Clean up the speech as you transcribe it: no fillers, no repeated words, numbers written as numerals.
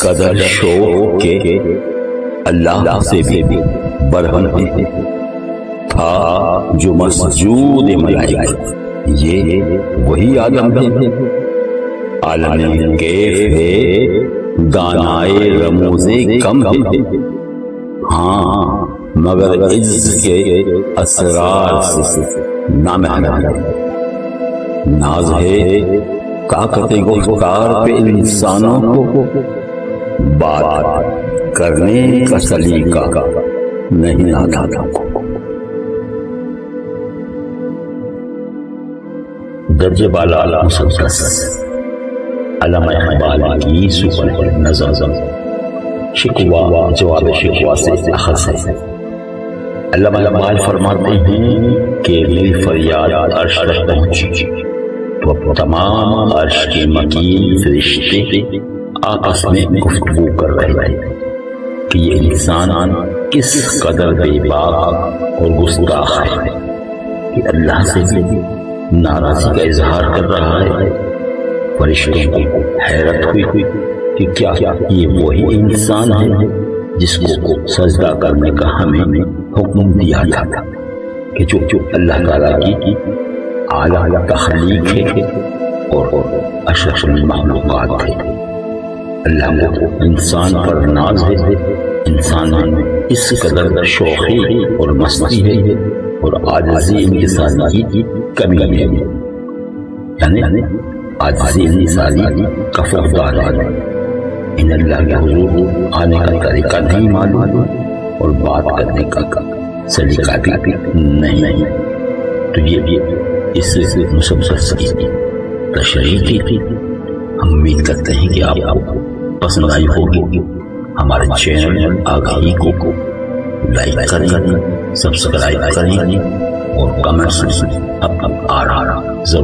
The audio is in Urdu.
قدر شوق کے اللہ سے بھی برہم ہے، تھا جو مسجود ملائکہ، یہ وہی عالم ہے، عالم کیف ہے، دانائے رموز کم ہے، ہاں مگر عز کے اسرار سے نامحرم ہے، ناز ہے طاقت گفتار پہ انسانوں کو، بات کرنے کا سلیقہ نہیں آتا۔ درجہ بالا مسدس علامہ اقبال کی سپر نظم شکوہ جواب شکوہ سے اخذ ہے۔ علامہ اقبال فرماتے ہیں کہ میری فریاد عرش تک پہنچی تو تمام عرش کے مکین فرشتے آپس میں گفتگو کر رہے ہیں کہ یہ انسان کس قدر بے باک اور گستاخ ہے کہ اللہ سے ناراضی کا اظہار کر رہا ہے۔ فرشتوں کو حیرت ہوئی کہ کیا یہ وہی انسان ہے جس کو سجدہ کرنے کا ہمیں حکم دیا تھا کہ جو اللہ تعالیٰ کی اعلیٰ تخلیق ہے اور اشرف المخلوقات ہے۔ اللہ کو انسان پر ناز ہے، انسان میں اس قدر شوخی اور مستی ہے اور عاجزی انکساری کی کمی ہے، یعنی عاجزی انکساری کا فقدان ہے۔ ان اللہ کے حضور آنے کا طریقہ نہیں معلوم اور بات کرنے کا سلیقہ بھی نہیں، تو یہ اس مسلسل کی تشریح تھی۔ ہم امید کرتے ہیں کہ آپ کو پسند آئی ہوگی۔ ہمارے چینل آگاہی کو لائک کریں، سبسکرائب کریں اور کمنٹس اپنا آراء ضرور